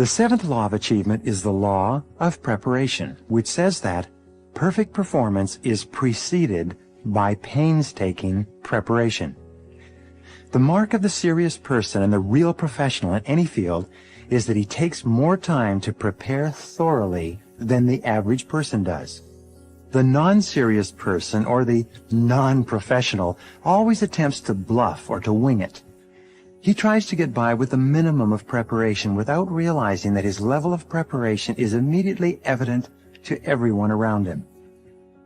The seventh law of achievement is the law of preparation, which says that perfect performance is preceded by painstaking preparation. The mark of the serious person and the real professional in any field is that he takes more time to prepare thoroughly than the average person does. The non-serious person or the non-professional always attempts to bluff or to wing it. He tries to get by with a minimum of preparation without realizing that his level of preparation is immediately evident to everyone around him.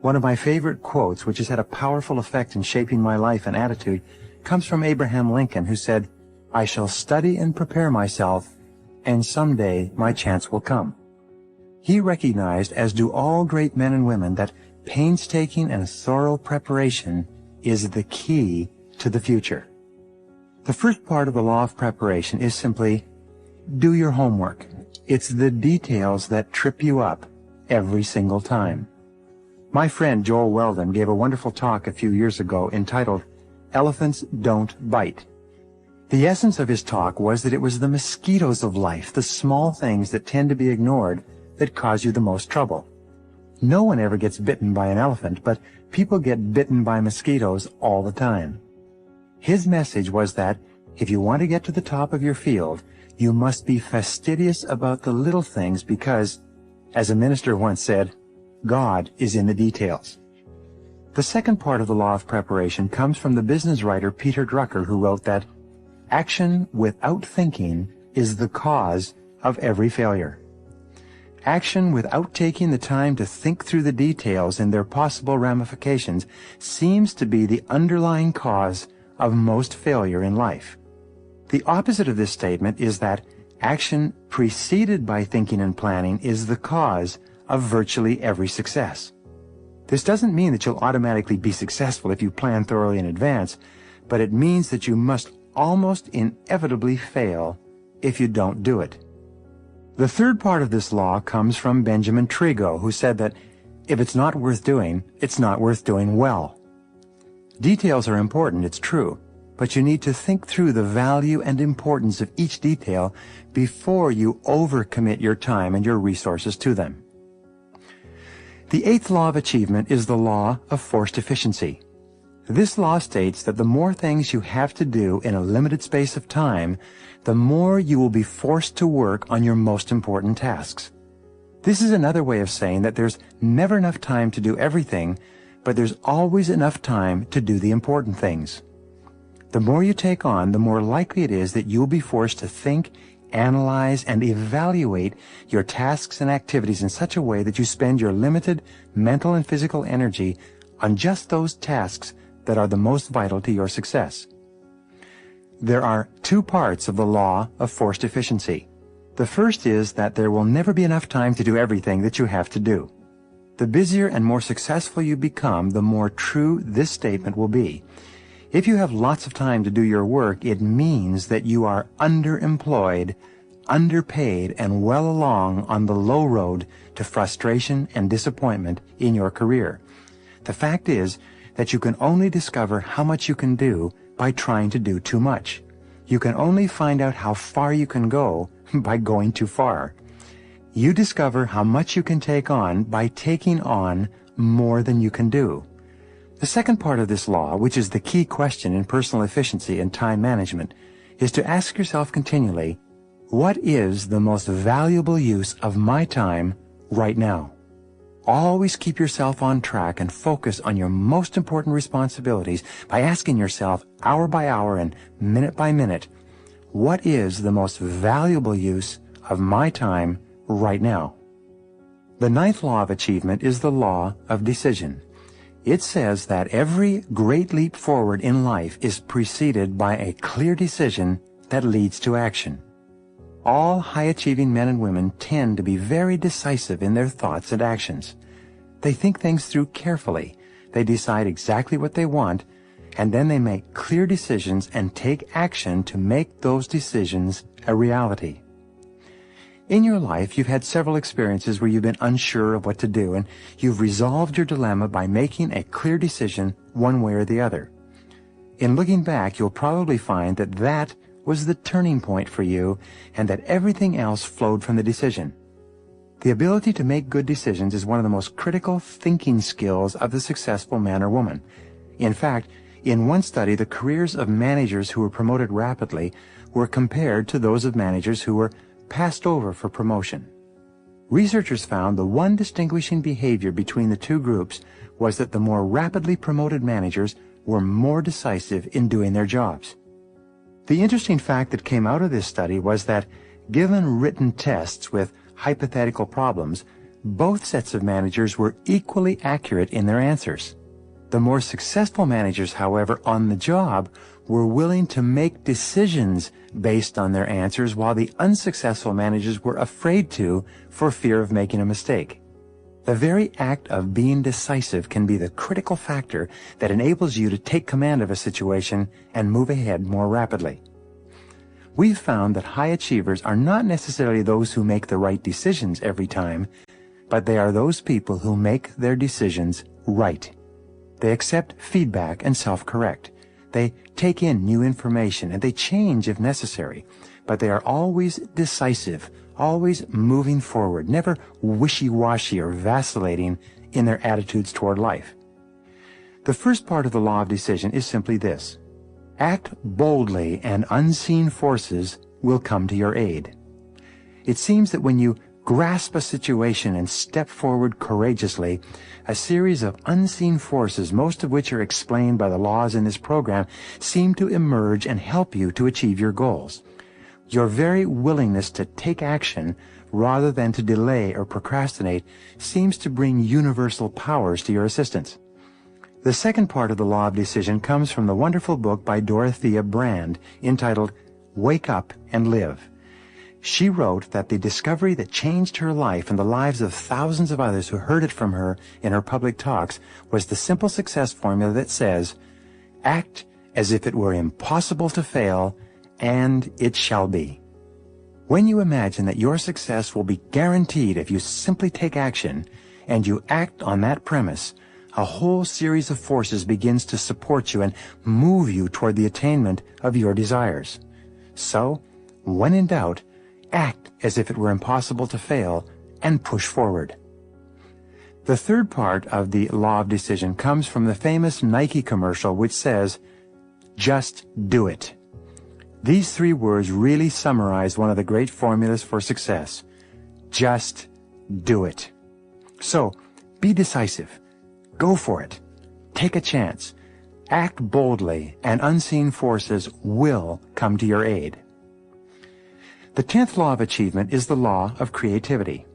One of my favorite quotes, which has had a powerful effect in shaping my life and attitude, comes from Abraham Lincoln, who said, "I shall study and prepare myself, and someday my chance will come." He recognized, as do all great men and women, that painstaking and thorough preparation is the key to the future. The first part of the law of preparation is simply do your homework. It's the details that trip you up every single time. My friend Joel Weldon gave a wonderful talk a few years ago entitled, "Elephants Don't Bite." The essence of his talk was that it was the mosquitoes of life, the small things that tend to be ignored, that cause you the most trouble. No one ever gets bitten by an elephant, but people get bitten by mosquitoes all the time. His message was that if you want to get to the top of your field, you must be fastidious about the little things because, as a minister once said, God is in the details. The second part of the law of preparation comes from the business writer Peter Drucker, who wrote that action without thinking is the cause of every failure. Action without taking the time to think through the details and their possible ramifications seems to be the underlying cause of most failure in life. The opposite of this statement is that action preceded by thinking and planning is the cause of virtually every success. This doesn't mean that you'll automatically be successful if you plan thoroughly in advance, but it means that you must almost inevitably fail if you don't do it. The third part of this law comes from Benjamin Trigo, who said that if it's not worth doing, it's not worth doing well. Details are important, it's true, but you need to think through the value and importance of each detail before you overcommit your time and your resources to them. The eighth law of achievement is the law of forced efficiency. This law states that the more things you have to do in a limited space of time, the more you will be forced to work on your most important tasks. This is another way of saying that there's never enough time to do everything, but there's always enough time to do the important things. The more you take on, the more likely it is that you'll be forced to think, analyze, and evaluate your tasks and activities in such a way that you spend your limited mental and physical energy on just those tasks that are the most vital to your success. There are two parts of the law of forced efficiency. The first is that there will never be enough time to do everything that you have to do. The busier and more successful you become, the more true this statement will be. If you have lots of time to do your work, it means that you are underemployed, underpaid, and well along on the low road to frustration and disappointment in your career. The fact is that you can only discover how much you can do by trying to do too much. You can only find out how far you can go by going too far. You discover how much you can take on by taking on more than you can do. The second part of this law, which is the key question in personal efficiency and time management, is to ask yourself continually, what is the most valuable use of my time right now? Always keep yourself on track and focus on your most important responsibilities by asking yourself hour by hour and minute by minute, what is the most valuable use of my time right now? The ninth law of achievement is the law of decision. It says that every great leap forward in life is preceded by a clear decision that leads to action. All high-achieving men and women tend to be very decisive in their thoughts and actions. They think things through carefully. They decide exactly what they want, and then they make clear decisions and take action to make those decisions a reality. In your life, you've had several experiences where you've been unsure of what to do, and you've resolved your dilemma by making a clear decision one way or the other. In looking back, you'll probably find that that was the turning point for you and that everything else flowed from the decision. The ability to make good decisions is one of the most critical thinking skills of the successful man or woman. In fact, in one study, the careers of managers who were promoted rapidly were compared to those of managers who were passed over for promotion. Researchers found the one distinguishing behavior between the two groups was that the more rapidly promoted managers were more decisive in doing their jobs. The interesting fact that came out of this study was that, given written tests with hypothetical problems, both sets of managers were equally accurate in their answers. The more successful managers, however, on the job were willing to make decisions based on their answers, while the unsuccessful managers were afraid to for fear of making a mistake. The very act of being decisive can be the critical factor that enables you to take command of a situation and move ahead more rapidly. We've found that high achievers are not necessarily those who make the right decisions every time, but they are those people who make their decisions right. They accept feedback and self-correct. They take in new information and they change if necessary, but they are always decisive, always moving forward, never wishy-washy or vacillating in their attitudes toward life. The first part of the law of decision is simply this: act boldly and unseen forces will come to your aid. It seems that when you grasp a situation and step forward courageously, a series of unseen forces, most of which are explained by the laws in this program, seem to emerge and help you to achieve your goals. Your very willingness to take action rather than to delay or procrastinate seems to bring universal powers to your assistance. The second part of the law of decision comes from the wonderful book by Dorothea Brande entitled Wake Up and Live. She wrote that the discovery that changed her life and the lives of thousands of others who heard it from her in her public talks was the simple success formula that says, act as if it were impossible to fail, and it shall be. When you imagine that your success will be guaranteed if you simply take action, and you act on that premise, a whole series of forces begins to support you and move you toward the attainment of your desires. So, when in doubt, act as if it were impossible to fail and push forward. The third part of the law of decision comes from the famous Nike commercial which says, just do it. These three words really summarize one of the great formulas for success. Just do it. So, be decisive. Go for it. Take a chance. Act boldly, and unseen forces will come to your aid. The 10th law of achievement is the law of creativity.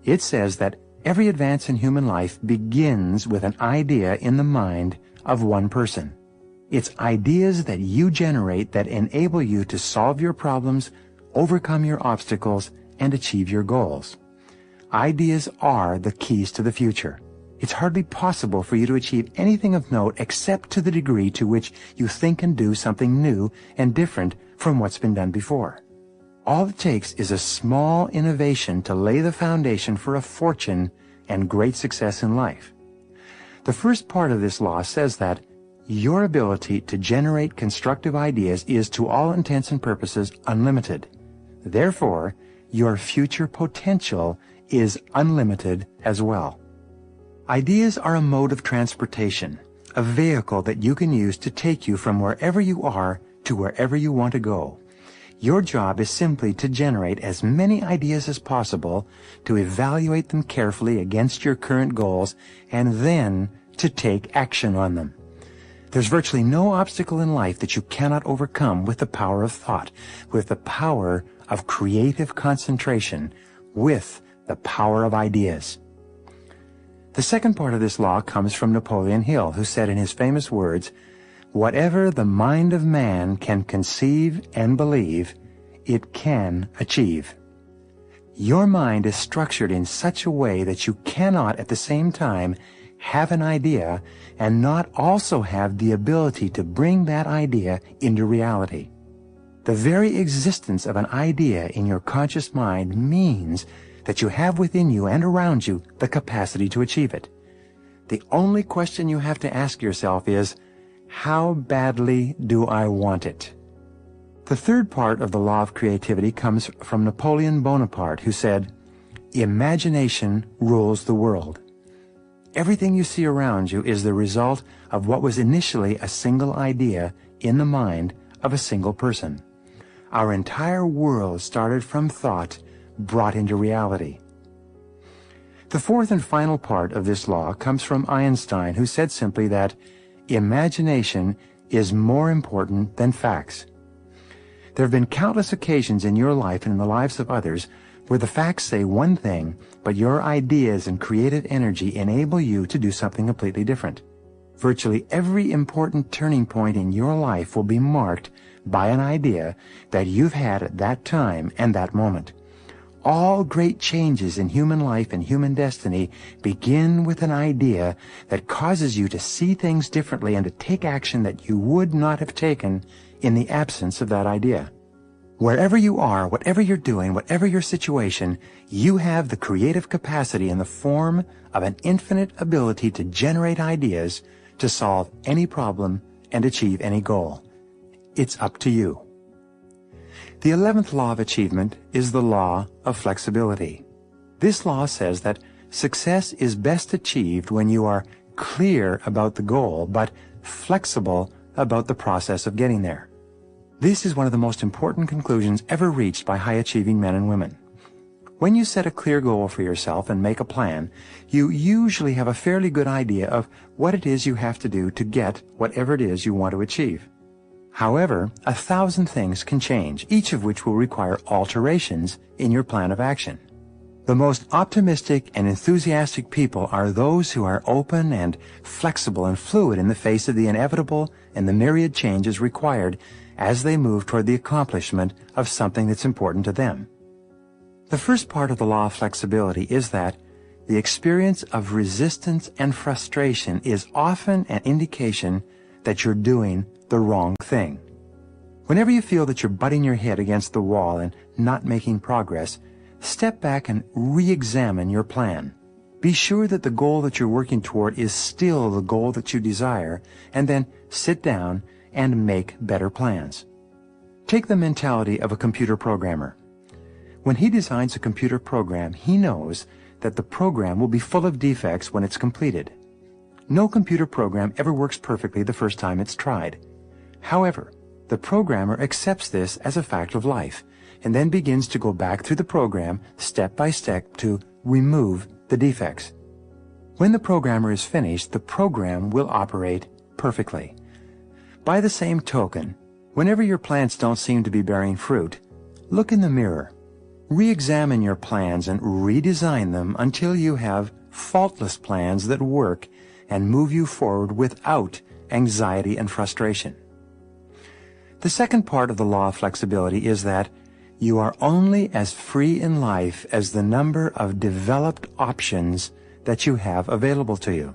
It says that every advance in human life begins with an idea in the mind of one person. It's ideas that you generate that enable you to solve your problems, overcome your obstacles, and achieve your goals. Ideas are the keys to the future. It's hardly possible for you to achieve anything of note except to the degree to which you think and do something new and different from what's been done before. All it takes is a small innovation to lay the foundation for a fortune and great success in life. The first part of this law says that your ability to generate constructive ideas is, to all intents and purposes, unlimited. Therefore, your future potential is unlimited as well. Ideas are a mode of transportation, a vehicle that you can use to take you from wherever you are to wherever you want to go. Your job is simply to generate as many ideas as possible, to evaluate them carefully against your current goals, and then to take action on them. There's virtually no obstacle in life that you cannot overcome with the power of thought, with the power of creative concentration, with the power of ideas. The second part of this law comes from Napoleon Hill, who said in his famous words, "Whatever the mind of man can conceive and believe, it can achieve." Your mind is structured in such a way that you cannot at the same time have an idea and not also have the ability to bring that idea into reality. The very existence of an idea in your conscious mind means that you have within you and around you the capacity to achieve it. The only question you have to ask yourself is, how badly do I want it? The third part of the law of creativity comes from Napoleon Bonaparte, who said, "Imagination rules the world." Everything you see around you is the result of what was initially a single idea in the mind of a single person. Our entire world started from thought brought into reality. The fourth and final part of this law comes from Einstein, who said simply that imagination is more important than facts. There have been countless occasions in your life and in the lives of others where the facts say one thing, but your ideas and creative energy enable you to do something completely different. Virtually every important turning point in your life will be marked by an idea that you've had at that time and that moment. All great changes in human life and human destiny begin with an idea that causes you to see things differently and to take action that you would not have taken in the absence of that idea. Wherever you are, whatever you're doing, whatever your situation, you have the creative capacity in the form of an infinite ability to generate ideas to solve any problem and achieve any goal. It's up to you. The 11th law of achievement is the law of flexibility. This law says that success is best achieved when you are clear about the goal, but flexible about the process of getting there. This is one of the most important conclusions ever reached by high-achieving men and women. When you set a clear goal for yourself and make a plan, you usually have a fairly good idea of what it is you have to do to get whatever it is you want to achieve. However, 1,000 things can change, each of which will require alterations in your plan of action. The most optimistic and enthusiastic people are those who are open and flexible and fluid in the face of the inevitable and the myriad changes required as they move toward the accomplishment of something that's important to them. The first part of the law of flexibility is that the experience of resistance and frustration is often an indication that you're doing the wrong thing. Whenever you feel that you're butting your head against the wall and not making progress, step back and re-examine your plan. Be sure that the goal that you're working toward is still the goal that you desire, and then sit down and make better plans. Take the mentality of a computer programmer. When he designs a computer program, he knows that the program will be full of defects when it's completed. No computer program ever works perfectly the first time it's tried. However, the programmer accepts this as a fact of life and then begins to go back through the program step by step to remove the defects. When the programmer is finished, the program will operate perfectly. By the same token, whenever your plans don't seem to be bearing fruit, look in the mirror. Re-examine your plans and redesign them until you have faultless plans that work and move you forward without anxiety and frustration. The second part of the law of flexibility is that you are only as free in life as the number of developed options that you have available to you.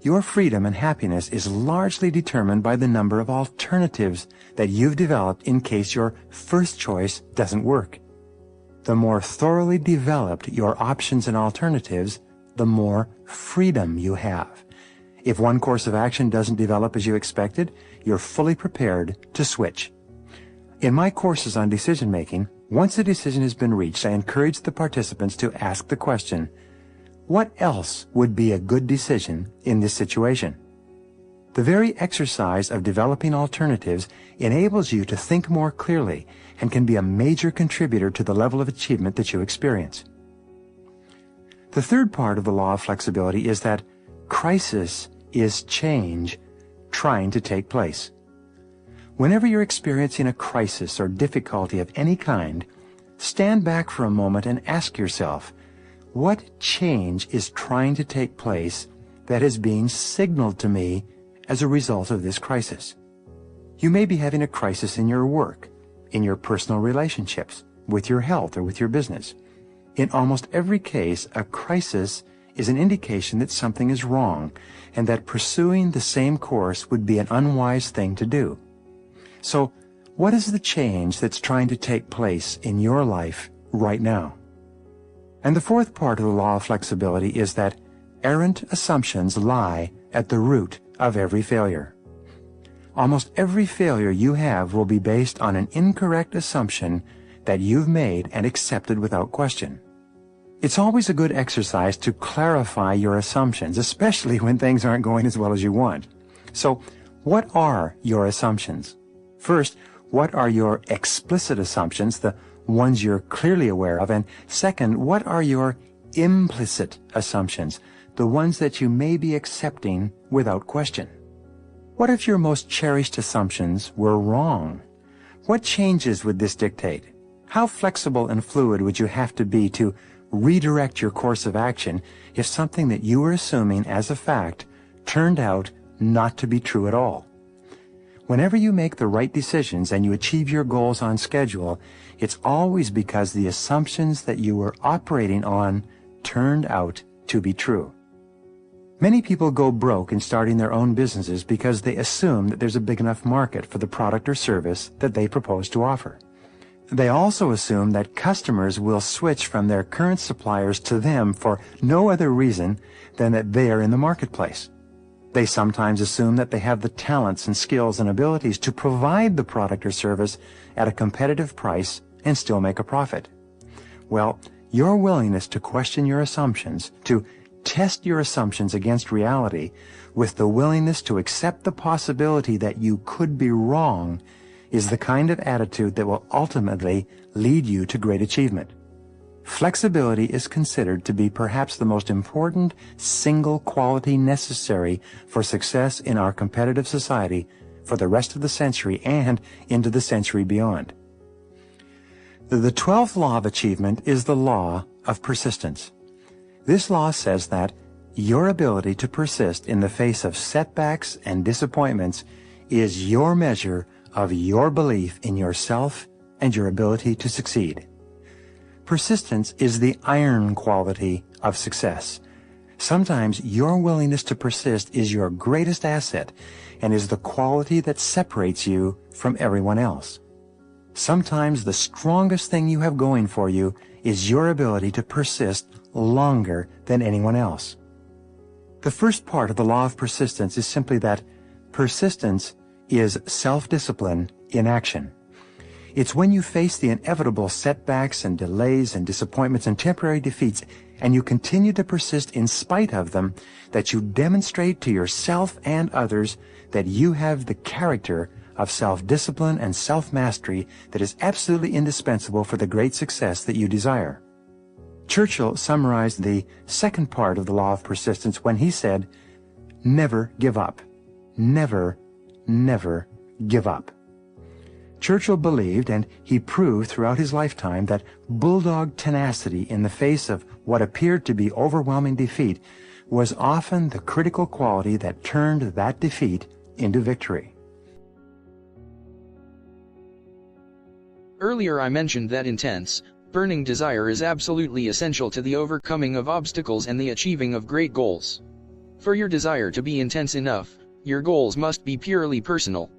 Your freedom and happiness is largely determined by the number of alternatives that you've developed in case your first choice doesn't work. The more thoroughly developed your options and alternatives, the more freedom you have. If one course of action doesn't develop as you expected, you're fully prepared to switch. In my courses on decision making, once a decision has been reached, I encourage the participants to ask the question, what else would be a good decision in this situation? The very exercise of developing alternatives enables you to think more clearly and can be a major contributor to the level of achievement that you experience. The third part of the law of flexibility is that crisis is change trying to take place. Whenever you're experiencing a crisis or difficulty of any kind, stand back for a moment and ask yourself, what change is trying to take place that is being signaled to me as a result of this crisis? You may be having a crisis in your work, in your personal relationships, with your health or with your business. In almost every case, a crisis is an indication that something is wrong and that pursuing the same course would be an unwise thing to do. So, what is the change that's trying to take place in your life right now? And the fourth part of the law of flexibility is that errant assumptions lie at the root of every failure. Almost every failure you have will be based on an incorrect assumption that you've made and accepted without question. It's always a good exercise to clarify your assumptions, especially when things aren't going as well as you want. So, what are your assumptions? First, what are your explicit assumptions, the ones you're clearly aware of? And second, what are your implicit assumptions, the ones that you may be accepting without question? What if your most cherished assumptions were wrong? What changes would this dictate? How flexible and fluid would you have to be to redirect your course of action if something that you were assuming as a fact turned out not to be true at all? Whenever you make the right decisions and you achieve your goals on schedule, it's always because the assumptions that you were operating on turned out to be true. Many people go broke in starting their own businesses because they assume that there's a big enough market for the product or service that they propose to offer. They also assume that customers will switch from their current suppliers to them for no other reason than that they are in the marketplace. They sometimes assume that they have the talents and skills and abilities to provide the product or service at a competitive price and still make a profit. Well, your willingness to question your assumptions, to test your assumptions against reality, with the willingness to accept the possibility that you could be wrong, is the kind of attitude that will ultimately lead you to great achievement. Flexibility is considered to be perhaps the most important single quality necessary for success in our competitive society for the rest of the century and into the century beyond. The 12th law of achievement is the law of persistence. This law says that your ability to persist in the face of setbacks and disappointments is your measure of your belief in yourself and your ability to succeed. Persistence is the iron quality of success. Sometimes your willingness to persist is your greatest asset and is the quality that separates you from everyone else. Sometimes the strongest thing you have going for you is your ability to persist longer than anyone else. The first part of the law of persistence is simply that persistence is self-discipline in action. It's when you face the inevitable setbacks and delays and disappointments and temporary defeats, and you continue to persist in spite of them, that you demonstrate to yourself and others that you have the character of self-discipline and self-mastery that is absolutely indispensable for the great success that you desire. Churchill summarized the second part of the law of persistence when he said, "Never give up. Never, never give up." Churchill believed, and he proved throughout his lifetime, that bulldog tenacity in the face of what appeared to be overwhelming defeat was often the critical quality that turned that defeat into victory. Earlier I mentioned that intense, burning desire is absolutely essential to the overcoming of obstacles and the achieving of great goals. For your desire to be intense enough, your goals must be purely personal.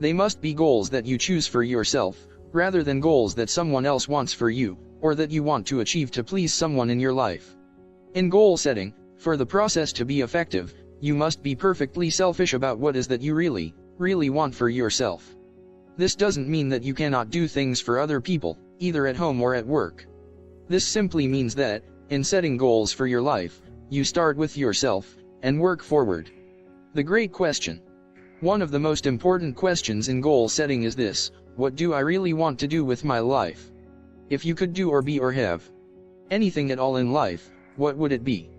They must be goals that you choose for yourself, rather than goals that someone else wants for you, or that you want to achieve to please someone in your life. In goal setting, for the process to be effective, you must be perfectly selfish about what is that you really, really want for yourself. This doesn't mean that you cannot do things for other people, either at home or at work. This simply means that, in setting goals for your life, you start with yourself, and work forward. The great question. One of the most important questions in goal setting is this: what do I really want to do with my life? If you could do or be or have anything at all in life, what would it be?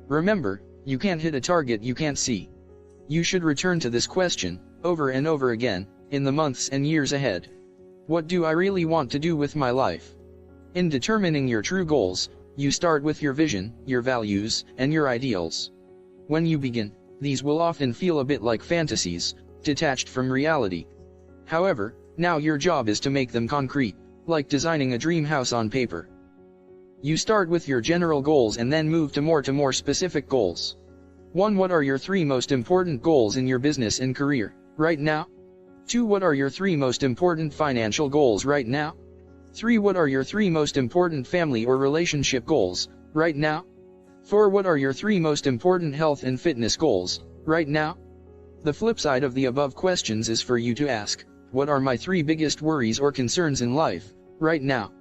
Remember, you can't hit a target you can't see. You should return to this question, over and over again, in the months and years ahead. What do I really want to do with my life? In determining your true goals, you start with your vision, your values, and your ideals. When you begin, these will often feel a bit like fantasies, detached from reality. However, now your job is to make them concrete, like designing a dream house on paper. You start with your general goals and then move to more specific goals. 1. What are your 3 most important goals in your business and career, right now? 2. What are your 3 most important financial goals right now? 3. What are your 3 most important family or relationship goals, right now? 4. What are your 3 most important health and fitness goals, right now? The flip side of the above questions is for you to ask, what are my 3 biggest worries or concerns in life, right now?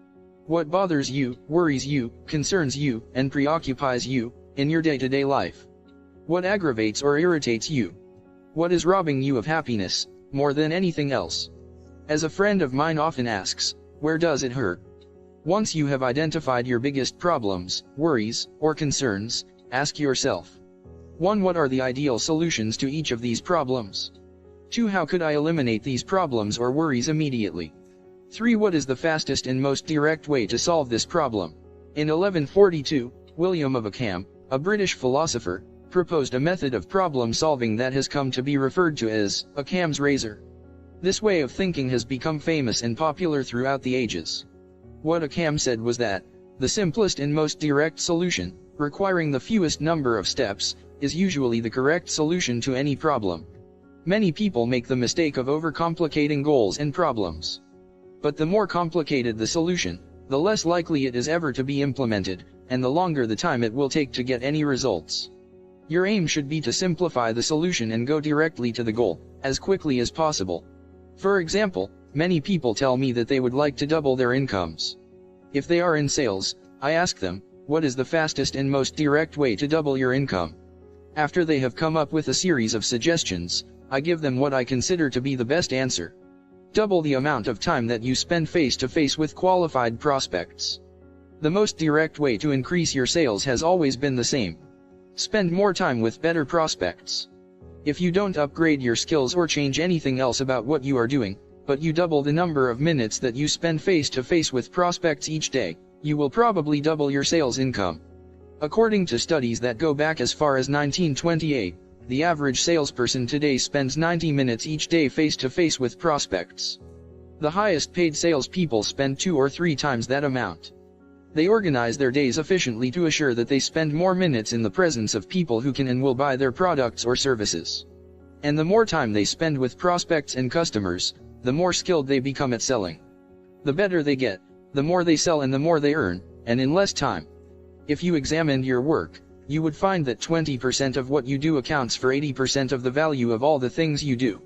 What bothers you, worries you, concerns you, and preoccupies you, in your day-to-day life? What aggravates or irritates you? What is robbing you of happiness, more than anything else? As a friend of mine often asks, where does it hurt? Once you have identified your biggest problems, worries, or concerns, ask yourself. 1. What are the ideal solutions to each of these problems? 2. How could I eliminate these problems or worries immediately? 3. What is the fastest and most direct way to solve this problem? In 1142, William of Ockham, a British philosopher, proposed a method of problem solving that has come to be referred to as Occam's razor. This way of thinking has become famous and popular throughout the ages. What Occam said was that the simplest and most direct solution, requiring the fewest number of steps, is usually the correct solution to any problem. Many people make the mistake of overcomplicating goals and problems. But the more complicated the solution, the less likely it is ever to be implemented, and the longer the time it will take to get any results. Your aim should be to simplify the solution and go directly to the goal, as quickly as possible. For example, many people tell me that they would like to double their incomes. If they are in sales, I ask them, what is the fastest and most direct way to double your income? After they have come up with a series of suggestions, I give them what I consider to be the best answer. Double the amount of time that you spend face-to-face with qualified prospects. The most direct way to increase your sales has always been the same. Spend more time with better prospects. If you don't upgrade your skills or change anything else about what you are doing, but you double the number of minutes that you spend face-to-face with prospects each day, you will probably double your sales income. According to studies that go back as far as 1928, the average salesperson today spends 90 minutes each day face-to-face with prospects. The highest paid salespeople spend 2 or 3 times that amount. They organize their days efficiently to assure that they spend more minutes in the presence of people who can and will buy their products or services. And the more time they spend with prospects and customers, the more skilled they become at selling. The better they get, the more they sell and the more they earn, and in less time. If you examined your work, you would find that 20% of what you do accounts for 80% of the value of all the things you do.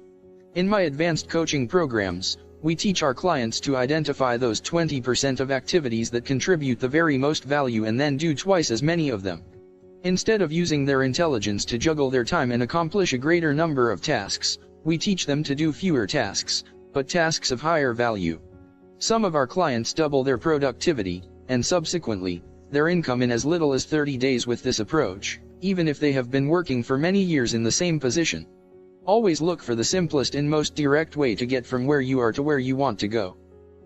In my advanced coaching programs, we teach our clients to identify those 20% of activities that contribute the very most value and then do twice as many of them. Instead of using their intelligence to juggle their time and accomplish a greater number of tasks, we teach them to do fewer tasks, but tasks of higher value. Some of our clients double their productivity, and subsequently, their income in as little as 30 days with this approach, even if they have been working for many years in the same position. Always look for the simplest and most direct way to get from where you are to where you want to go.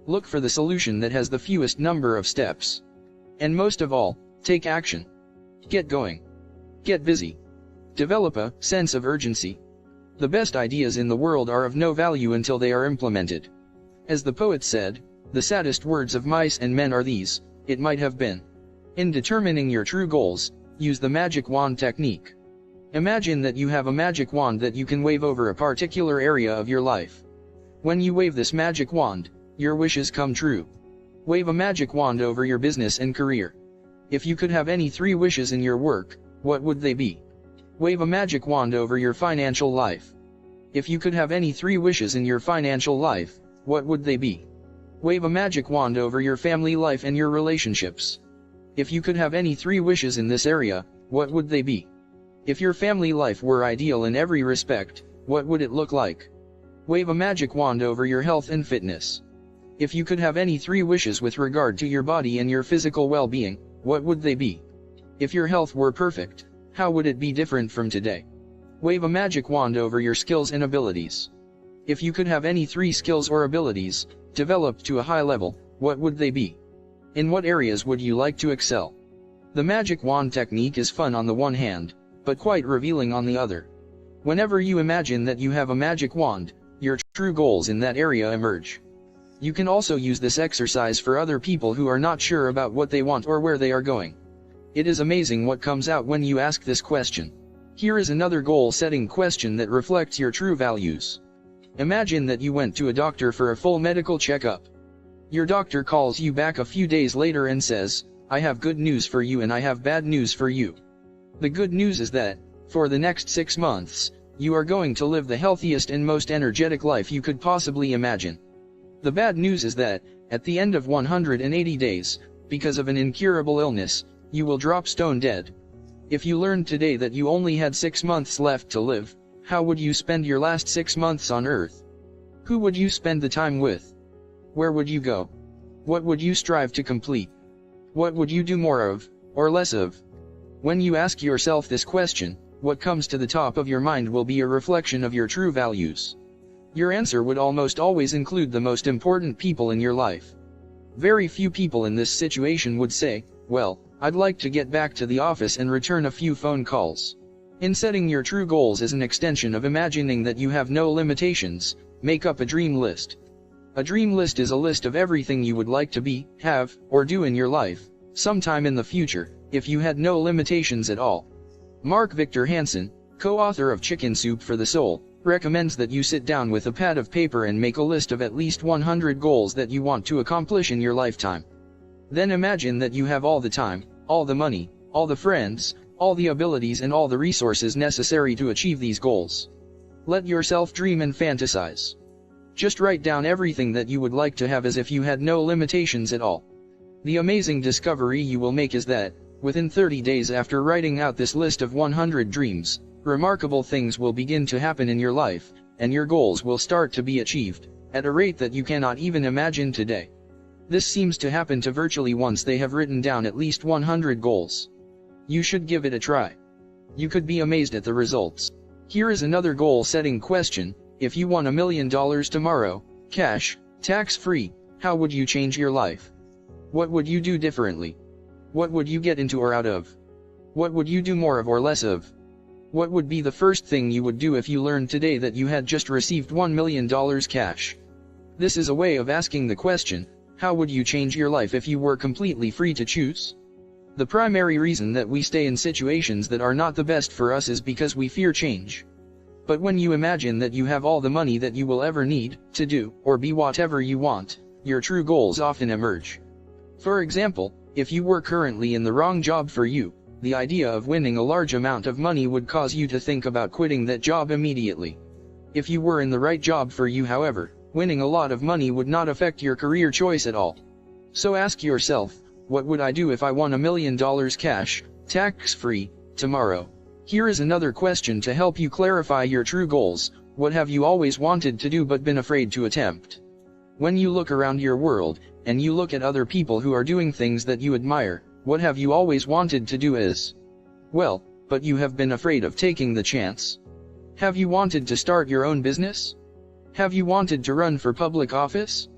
Look for the solution that has the fewest number of steps. And most of all, take action. Get going. Get busy. Develop a sense of urgency. The best ideas in the world are of no value until they are implemented. As the poet said, the saddest words of mice and men are these, "It might have been." In determining your true goals, use the magic wand technique. Imagine that you have a magic wand that you can wave over a particular area of your life. When you wave this magic wand, your wishes come true. Wave a magic wand over your business and career. If you could have any 3 wishes in your work, what would they be? Wave a magic wand over your financial life. If you could have any 3 wishes in your financial life, what would they be? Wave a magic wand over your family life and your relationships. If you could have any 3 wishes in this area, what would they be? If your family life were ideal in every respect, what would it look like? Wave a magic wand over your health and fitness. If you could have any 3 wishes with regard to your body and your physical well-being, what would they be? If your health were perfect, how would it be different from today? Wave a magic wand over your skills and abilities. If you could have any 3 skills or abilities, developed to a high level, what would they be? In what areas would you like to excel? The magic wand technique is fun on the one hand, but quite revealing on the other. Whenever you imagine that you have a magic wand, your true goals in that area emerge. You can also use this exercise for other people who are not sure about what they want or where they are going. It is amazing what comes out when you ask this question. Here is another goal-setting question that reflects your true values. Imagine that you went to a doctor for a full medical checkup. Your doctor calls you back a few days later and says, "I have good news for you and I have bad news for you." The good news is that, for the next 6 months, You are going to live the healthiest and most energetic life you could possibly imagine. The bad news is that, at the end of 180 days, because of an incurable illness, you will drop stone dead. If you learned today that you only had 6 months left to live, how would you spend your last 6 months on Earth? Who would you spend the time with? Where would you go? What would you strive to complete? What would you do more of, or less of? When you ask yourself this question, what comes to the top of your mind will be a reflection of your true values. Your answer would almost always include the most important people in your life. Very few people in this situation would say, well, I'd like to get back to the office and return a few phone calls. In setting your true goals as an extension of imagining that you have no limitations, make up a dream list. A dream list is a list of everything you would like to be, have, or do in your life, sometime in the future, if you had no limitations at all. Mark Victor Hansen, co-author of Chicken Soup for the Soul, recommends that you sit down with a pad of paper and make a list of at least 100 goals that you want to accomplish in your lifetime. Then imagine that you have all the time, all the money, all the friends, all the abilities and all the resources necessary to achieve these goals. Let yourself dream and fantasize. Just write down everything that you would like to have as if you had no limitations at all. The amazing discovery you will make is that, within 30 days after writing out this list of 100 dreams, remarkable things will begin to happen in your life, and your goals will start to be achieved, at a rate that you cannot even imagine today. This seems to happen to virtually once they have written down at least 100 goals. You should give it a try. You could be amazed at the results. Here is another goal-setting question: if you won $1 million tomorrow, cash, tax-free, how would you change your life? What would you do differently? What would you get into or out of? What would you do more of or less of? What would be the first thing you would do if you learned today that you had just received $1 million cash? This is a way of asking the question, how would you change your life if you were completely free to choose? The primary reason that we stay in situations that are not the best for us is because we fear change. But when you imagine that you have all the money that you will ever need, to do, or be whatever you want, your true goals often emerge. For example, if you were currently in the wrong job for you, the idea of winning a large amount of money would cause you to think about quitting that job immediately. If you were in the right job for you, however, winning a lot of money would not affect your career choice at all. So ask yourself, what would I do if I won $1 million cash, tax-free, tomorrow? Here is another question to help you clarify your true goals: what have you always wanted to do but been afraid to attempt? When you look around your world, and you look at other people who are doing things that you admire, what have you always wanted to do is, well, but you have been afraid of taking the chance? Have you wanted to start your own business? Have you wanted to run for public office?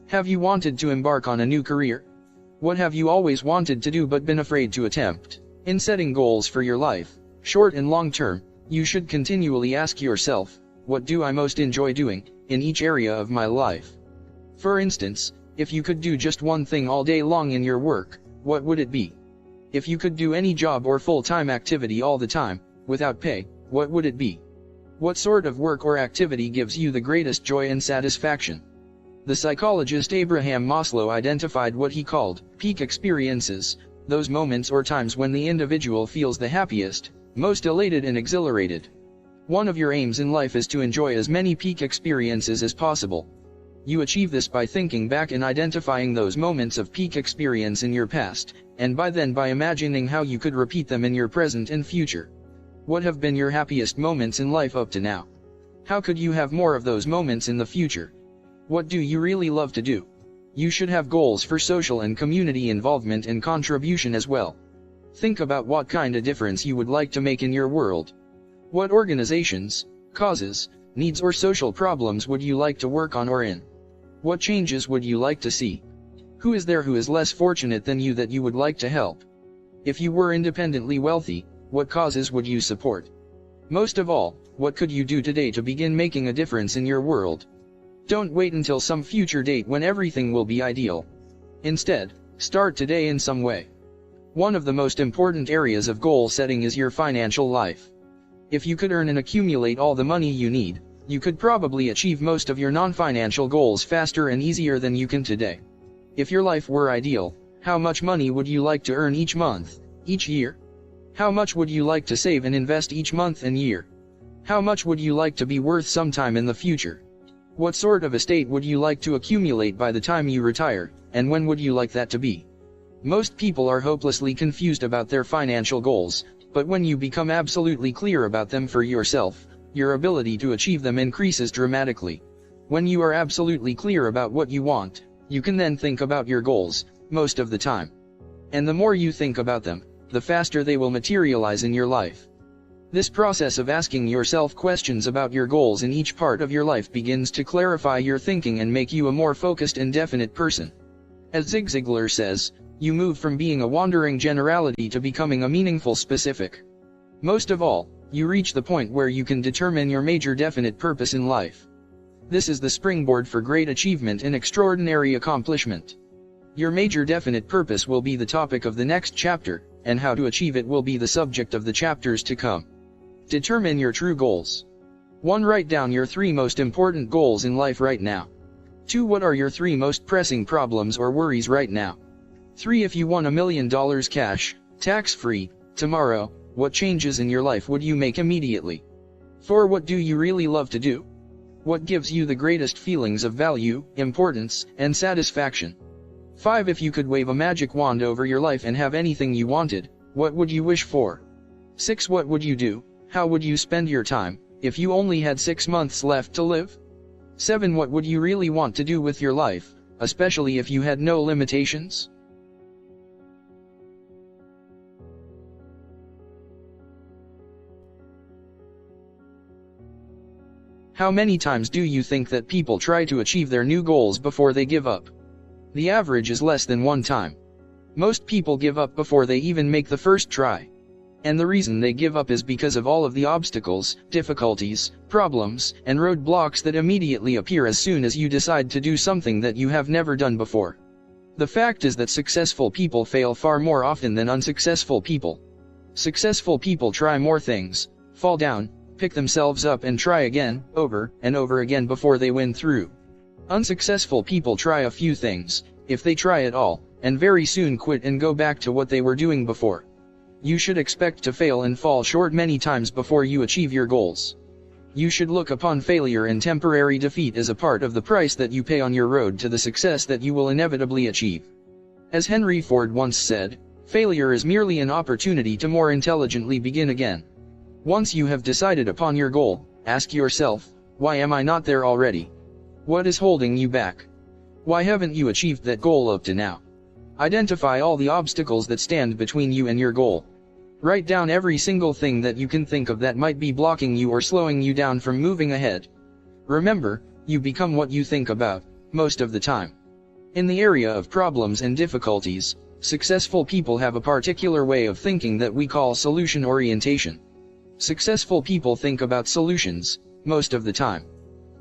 Have you wanted to embark on a new career? What have you always wanted to do but been afraid to attempt? In setting goals for your life, short and long term, you should continually ask yourself, what do I most enjoy doing, in each area of my life? For instance, if you could do just one thing all day long in your work, what would it be? If you could do any job or full-time activity all the time, without pay, what would it be? What sort of work or activity gives you the greatest joy and satisfaction? The psychologist Abraham Maslow identified what he called peak experiences, those moments or times when the individual feels the happiest, most elated and exhilarated. One of your aims in life is to enjoy as many peak experiences as possible. You achieve this by thinking back and identifying those moments of peak experience in your past, and by imagining how you could repeat them in your present and future. What have been your happiest moments in life up to now? How could you have more of those moments in the future? What do you really love to do? You should have goals for social and community involvement and contribution as well. Think about what kind of difference you would like to make in your world. What organizations, causes, needs or social problems would you like to work on or in? What changes would you like to see? Who is there who is less fortunate than you that you would like to help? If you were independently wealthy, what causes would you support? Most of all, what could you do today to begin making a difference in your world? Don't wait until some future date when everything will be ideal. Instead, start today in some way. One of the most important areas of goal setting is your financial life. If you could earn and accumulate all the money you need, you could probably achieve most of your non-financial goals faster and easier than you can today. If your life were ideal, how much money would you like to earn each month, each year? How much would you like to save and invest each month and year? How much would you like to be worth sometime in the future? What sort of estate would you like to accumulate by the time you retire, and when would you like that to be? Most people are hopelessly confused about their financial goals, but when you become absolutely clear about them for yourself, your ability to achieve them increases dramatically. When you are absolutely clear about what you want, you can then think about your goals, most of the time. And the more you think about them, the faster they will materialize in your life. This process of asking yourself questions about your goals in each part of your life begins to clarify your thinking and make you a more focused and definite person. As Zig Ziglar says, you move from being a wandering generality to becoming a meaningful specific. Most of all, you reach the point where you can determine your major definite purpose in life. This is the springboard for great achievement and extraordinary accomplishment. Your major definite purpose will be the topic of the next chapter, and how to achieve it will be the subject of the chapters to come. Determine your true goals. 1. Write down your 3 most important goals in life right now. 2. What are your 3 most pressing problems or worries right now? 3. If you won $1 million cash, tax-free, tomorrow, what changes in your life would you make immediately? 4. What do you really love to do? What gives you the greatest feelings of value, importance, and satisfaction? 5. If you could wave a magic wand over your life and have anything you wanted, what would you wish for? 6. What would you do? How would you spend your time, if you only had 6 months left to live? 7. What would you really want to do with your life, especially if you had no limitations? How many times do you think that people try to achieve their new goals before they give up? The average is less than 1 time. Most people give up before they even make the first try. And the reason they give up is because of all of the obstacles, difficulties, problems, and roadblocks that immediately appear as soon as you decide to do something that you have never done before. The fact is that successful people fail far more often than unsuccessful people. Successful people try more things, fall down, pick themselves up and try again, over and over again before they win through. Unsuccessful people try a few things, if they try at all, and very soon quit and go back to what they were doing before. You should expect to fail and fall short many times before you achieve your goals. You should look upon failure and temporary defeat as a part of the price that you pay on your road to the success that you will inevitably achieve. As Henry Ford once said, failure is merely an opportunity to more intelligently begin again. Once you have decided upon your goal, ask yourself, why am I not there already? What is holding you back? Why haven't you achieved that goal up to now? Identify all the obstacles that stand between you and your goal. Write down every single thing that you can think of that might be blocking you or slowing you down from moving ahead. Remember, you become what you think about, most of the time. In the area of problems and difficulties, successful people have a particular way of thinking that we call solution orientation. Successful people think about solutions, most of the time.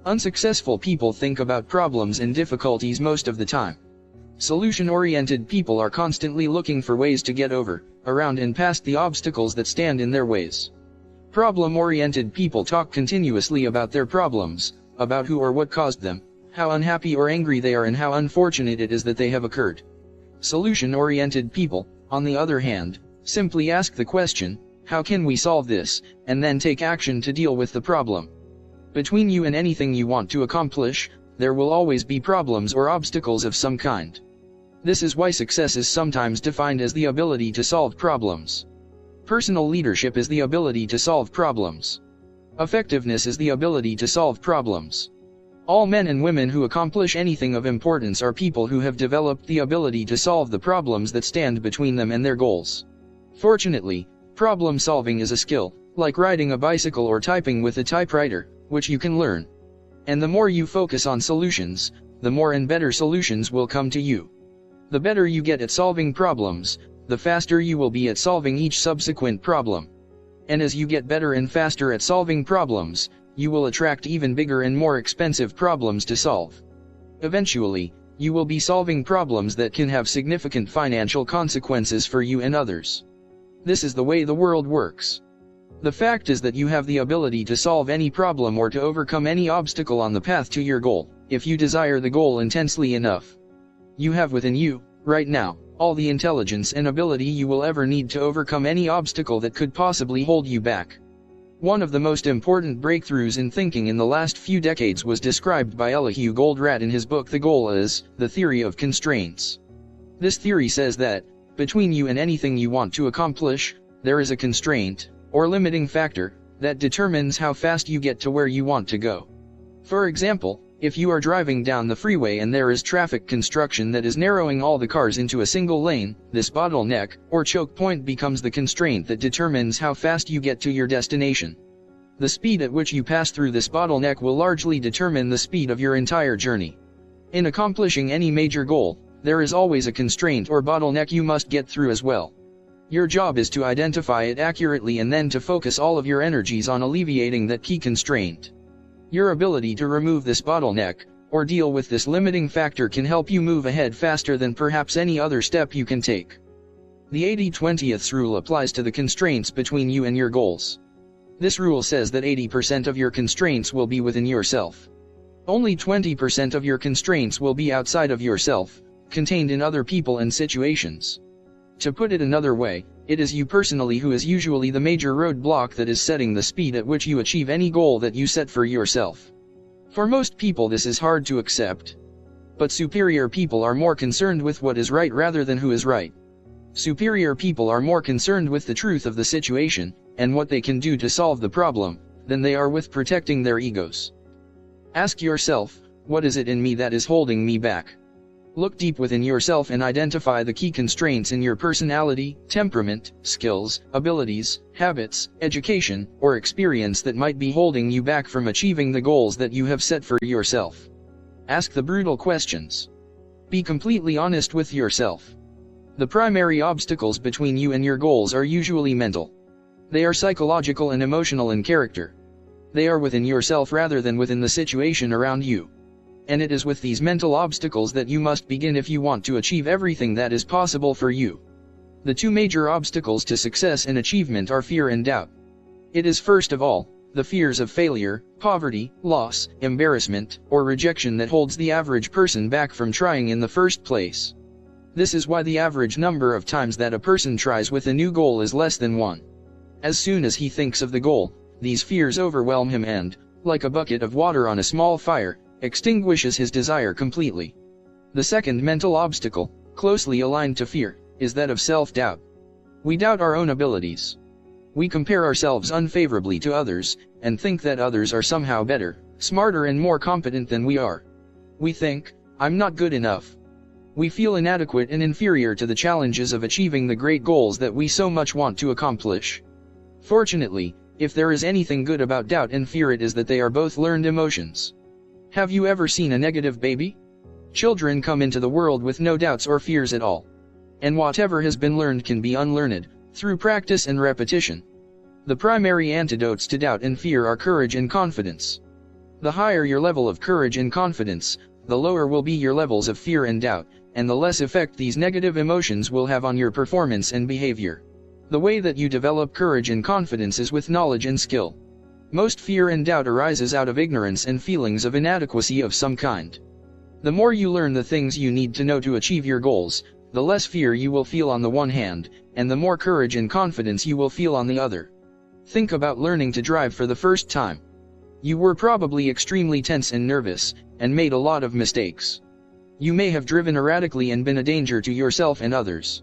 Unsuccessful people think about problems and difficulties most of the time. Solution-oriented people are constantly looking for ways to get over, around and past the obstacles that stand in their ways. Problem-oriented people talk continuously about their problems, about who or what caused them, how unhappy or angry they are and how unfortunate it is that they have occurred. Solution-oriented people, on the other hand, simply ask the question, how can we solve this, and then take action to deal with the problem. Between you and anything you want to accomplish, there will always be problems or obstacles of some kind. This is why success is sometimes defined as the ability to solve problems. Personal leadership is the ability to solve problems. Effectiveness is the ability to solve problems. All men and women who accomplish anything of importance are people who have developed the ability to solve the problems that stand between them and their goals. Fortunately, problem solving is a skill, like riding a bicycle or typing with a typewriter, which you can learn. And the more you focus on solutions, the more and better solutions will come to you. The better you get at solving problems, the faster you will be at solving each subsequent problem. And as you get better and faster at solving problems, you will attract even bigger and more expensive problems to solve. Eventually, you will be solving problems that can have significant financial consequences for you and others. This is the way the world works. The fact is that you have the ability to solve any problem or to overcome any obstacle on the path to your goal, if you desire the goal intensely enough. You have within you, right now, all the intelligence and ability you will ever need to overcome any obstacle that could possibly hold you back. One of the most important breakthroughs in thinking in the last few decades was described by Elihu Goldratt in his book The Goal Is, The Theory of Constraints. This theory says that, between you and anything you want to accomplish, there is a constraint, or limiting factor, that determines how fast you get to where you want to go. For example, if you are driving down the freeway and there is traffic construction that is narrowing all the cars into a single lane, this bottleneck, or choke point becomes the constraint that determines how fast you get to your destination. The speed at which you pass through this bottleneck will largely determine the speed of your entire journey. In accomplishing any major goal, there is always a constraint or bottleneck you must get through as well. Your job is to identify it accurately and then to focus all of your energies on alleviating that key constraint. Your ability to remove this bottleneck, or deal with this limiting factor, can help you move ahead faster than perhaps any other step you can take. The 80-20th rule applies to the constraints between you and your goals. This rule says that 80% of your constraints will be within yourself. Only 20% of your constraints will be outside of yourself, contained in other people and situations. To put it another way, it is you personally who is usually the major roadblock that is setting the speed at which you achieve any goal that you set for yourself. For most people this is hard to accept. But superior people are more concerned with what is right rather than who is right. Superior people are more concerned with the truth of the situation, and what they can do to solve the problem, than they are with protecting their egos. Ask yourself, what is it in me that is holding me back? Look deep within yourself and identify the key constraints in your personality, temperament, skills, abilities, habits, education, or experience that might be holding you back from achieving the goals that you have set for yourself. Ask the brutal questions. Be completely honest with yourself. The primary obstacles between you and your goals are usually mental. They are psychological and emotional in character. They are within yourself rather than within the situation around you. And it is with these mental obstacles that you must begin if you want to achieve everything that is possible for you. The two major obstacles to success and achievement are fear and doubt. It is first of all, the fears of failure, poverty, loss, embarrassment, or rejection that holds the average person back from trying in the first place. This is why the average number of times that a person tries with a new goal is less than 1. As soon as he thinks of the goal, these fears overwhelm him and, like a bucket of water on a small fire, extinguishes his desire completely. The second mental obstacle, closely aligned to fear, is that of self-doubt. We doubt our own abilities. We compare ourselves unfavorably to others, and think that others are somehow better, smarter and more competent than we are. We think, I'm not good enough. We feel inadequate and inferior to the challenges of achieving the great goals that we so much want to accomplish. Fortunately, if there is anything good about doubt and fear, it is that they are both learned emotions. Have you ever seen a negative baby? Children come into the world with no doubts or fears at all. And whatever has been learned can be unlearned, through practice and repetition. The primary antidotes to doubt and fear are courage and confidence. The higher your level of courage and confidence, the lower will be your levels of fear and doubt, and the less effect these negative emotions will have on your performance and behavior. The way that you develop courage and confidence is with knowledge and skill. Most fear and doubt arises out of ignorance and feelings of inadequacy of some kind. The more you learn the things you need to know to achieve your goals, the less fear you will feel on the one hand, and the more courage and confidence you will feel on the other. Think about learning to drive for the first time. You were probably extremely tense and nervous, and made a lot of mistakes. You may have driven erratically and been a danger to yourself and others.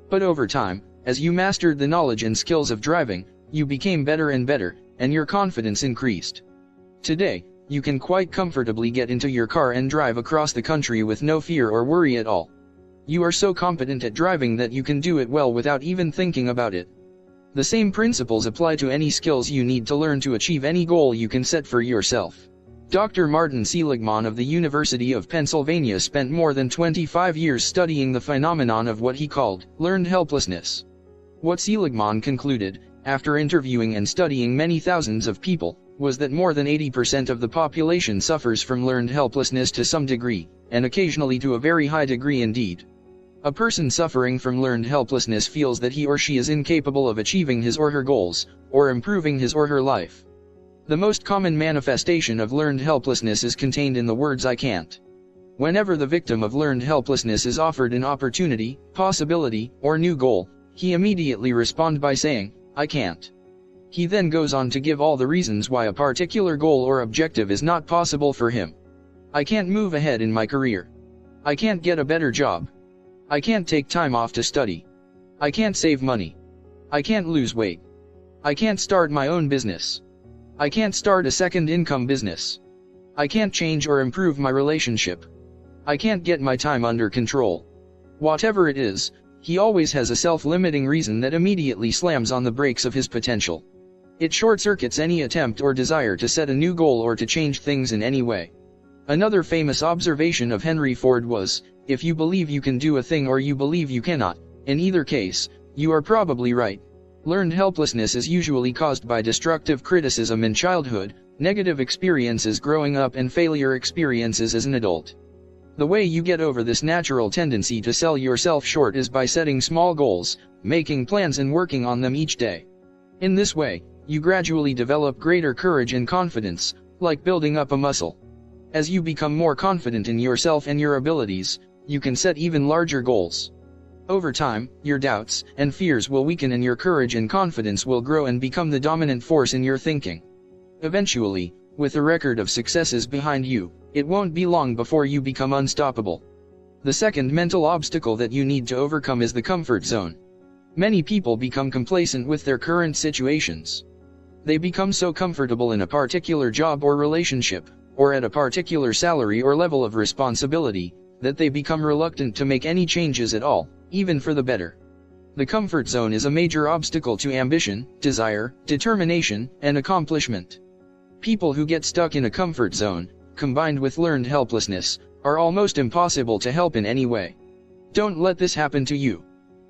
But over time, as you mastered the knowledge and skills of driving, you became better and better, and your confidence increased. Today, you can quite comfortably get into your car and drive across the country with no fear or worry at all. You are so competent at driving that you can do it well without even thinking about it. The same principles apply to any skills you need to learn to achieve any goal you can set for yourself. Dr. Martin Seligman of the University of Pennsylvania spent more than 25 years studying the phenomenon of what he called learned helplessness. What Seligman concluded, after interviewing and studying many thousands of people, was that more than 80% of the population suffers from learned helplessness to some degree, and occasionally to a very high degree indeed. A person suffering from learned helplessness feels that he or she is incapable of achieving his or her goals, or improving his or her life. The most common manifestation of learned helplessness is contained in the words "I can't." Whenever the victim of learned helplessness is offered an opportunity, possibility, or new goal, he immediately responds by saying, "I can't." He then goes on to give all the reasons why a particular goal or objective is not possible for him. I can't move ahead in my career. I can't get a better job. I can't take time off to study. I can't save money. I can't lose weight. I can't start my own business. I can't start a second income business. I can't change or improve my relationship. I can't get my time under control. Whatever it is, he always has a self-limiting reason that immediately slams on the brakes of his potential. It short-circuits any attempt or desire to set a new goal or to change things in any way. Another famous observation of Henry Ford was, if you believe you can do a thing or you believe you cannot, in either case, you are probably right. Learned helplessness is usually caused by destructive criticism in childhood, negative experiences growing up and failure experiences as an adult. The way you get over this natural tendency to sell yourself short is by setting small goals, making plans and working on them each day. In this way, you gradually develop greater courage and confidence, like building up a muscle. As you become more confident in yourself and your abilities, you can set even larger goals. Over time, your doubts and fears will weaken and your courage and confidence will grow and become the dominant force in your thinking. Eventually, with a record of successes behind you, it won't be long before you become unstoppable. The second mental obstacle that you need to overcome is the comfort zone. Many people become complacent with their current situations. They become so comfortable in a particular job or relationship, or at a particular salary or level of responsibility, that they become reluctant to make any changes at all, even for the better. The comfort zone is a major obstacle to ambition, desire, determination, and accomplishment. People who get stuck in a comfort zone, combined with learned helplessness, are almost impossible to help in any way. Don't let this happen to you.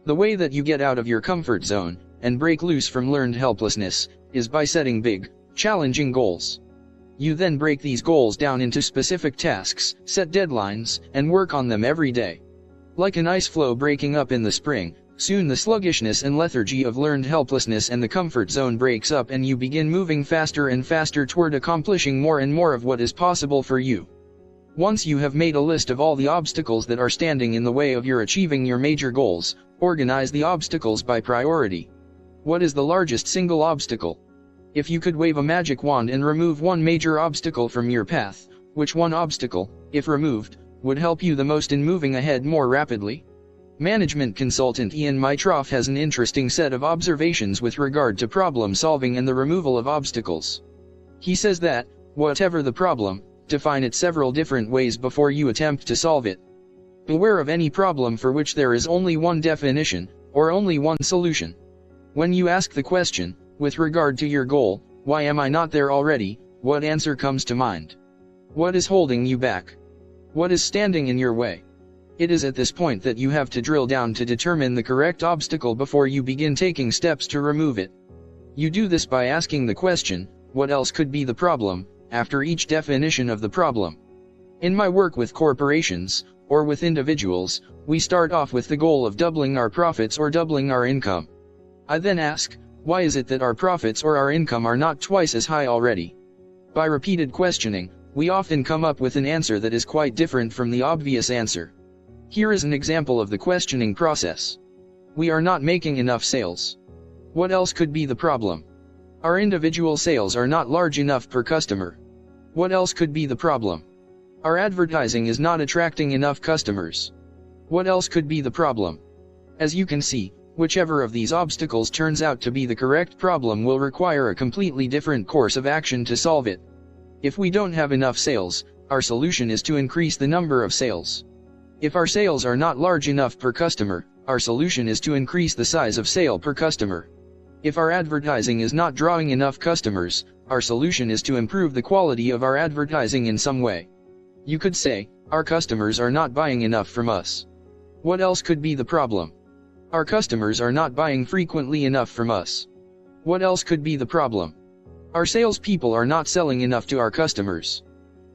The way that you get out of your comfort zone, and break loose from learned helplessness, is by setting big, challenging goals. You then break these goals down into specific tasks, set deadlines, and work on them every day. Like an ice floe breaking up in the spring, soon the sluggishness and lethargy of learned helplessness and the comfort zone breaks up and you begin moving faster and faster toward accomplishing more and more of what is possible for you. Once you have made a list of all the obstacles that are standing in the way of your achieving your major goals, organize the obstacles by priority. What is the largest single obstacle? If you could wave a magic wand and remove one major obstacle from your path, which one obstacle, if removed, would help you the most in moving ahead more rapidly? Management consultant Ian Mitroff has an interesting set of observations with regard to problem solving and the removal of obstacles. He says that, whatever the problem, define it several different ways before you attempt to solve it. Beware of any problem for which there is only one definition, or only one solution. When you ask the question, with regard to your goal, why am I not there already, what answer comes to mind? What is holding you back? What is standing in your way? It is at this point that you have to drill down to determine the correct obstacle before you begin taking steps to remove it. You do this by asking the question, what else could be the problem, after each definition of the problem. In my work with corporations, or with individuals, we start off with the goal of doubling our profits or doubling our income. I then ask, why is it that our profits or our income are not twice as high already? By repeated questioning, we often come up with an answer that is quite different from the obvious answer. Here is an example of the questioning process. We are not making enough sales. What else could be the problem? Our individual sales are not large enough per customer. What else could be the problem? Our advertising is not attracting enough customers. What else could be the problem? As you can see, whichever of these obstacles turns out to be the correct problem will require a completely different course of action to solve it. If we don't have enough sales, our solution is to increase the number of sales. If our sales are not large enough per customer, our solution is to increase the size of sale per customer. If our advertising is not drawing enough customers, our solution is to improve the quality of our advertising in some way. You could say, our customers are not buying enough from us. What else could be the problem? Our customers are not buying frequently enough from us. What else could be the problem? Our salespeople are not selling enough to our customers.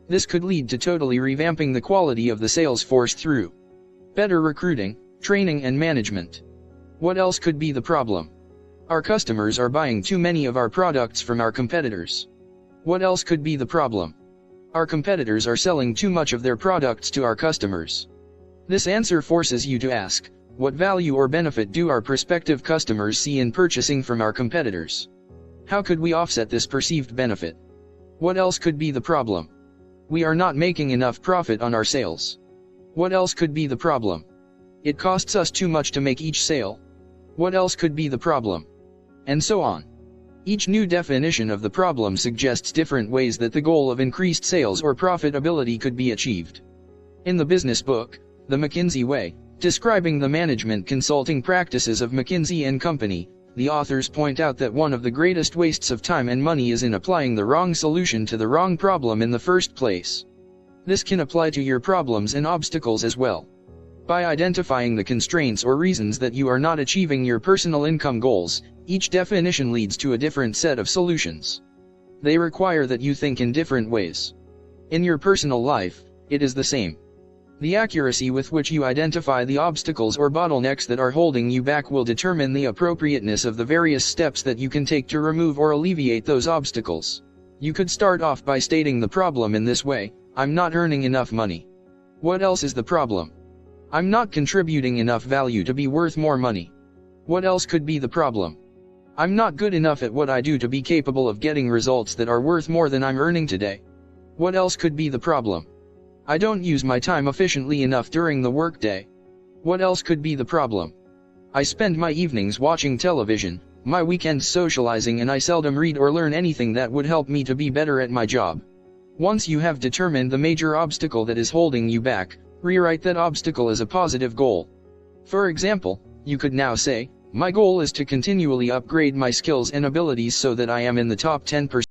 This could lead to totally revamping the quality of the sales force through better recruiting, training and management. What else could be the problem? Our customers are buying too many of our products from our competitors. What else could be the problem? Our competitors are selling too much of their products to our customers. This answer forces you to ask, what value or benefit do our prospective customers see in purchasing from our competitors? How could we offset this perceived benefit? What else could be the problem? We are not making enough profit on our sales. What else could be the problem? It costs us too much to make each sale. What else could be the problem? And so on. Each new definition of the problem suggests different ways that the goal of increased sales or profitability could be achieved. In the business book, The McKinsey Way, describing the management consulting practices of McKinsey & Company, the authors point out that one of the greatest wastes of time and money is in applying the wrong solution to the wrong problem in the first place. This can apply to your problems and obstacles as well. By identifying the constraints or reasons that you are not achieving your personal income goals, each definition leads to a different set of solutions. They require that you think in different ways. In your personal life, it is the same. The accuracy with which you identify the obstacles or bottlenecks that are holding you back will determine the appropriateness of the various steps that you can take to remove or alleviate those obstacles. You could start off by stating the problem in this way: I'm not earning enough money. What else is the problem? I'm not contributing enough value to be worth more money. What else could be the problem? I'm not good enough at what I do to be capable of getting results that are worth more than I'm earning today. What else could be the problem? I don't use my time efficiently enough during the workday. What else could be the problem? I spend my evenings watching television, my weekends socializing, and I seldom read or learn anything that would help me to be better at my job. Once you have determined the major obstacle that is holding you back, rewrite that obstacle as a positive goal. For example, you could now say, my goal is to continually upgrade my skills and abilities so that I am in the top 10%.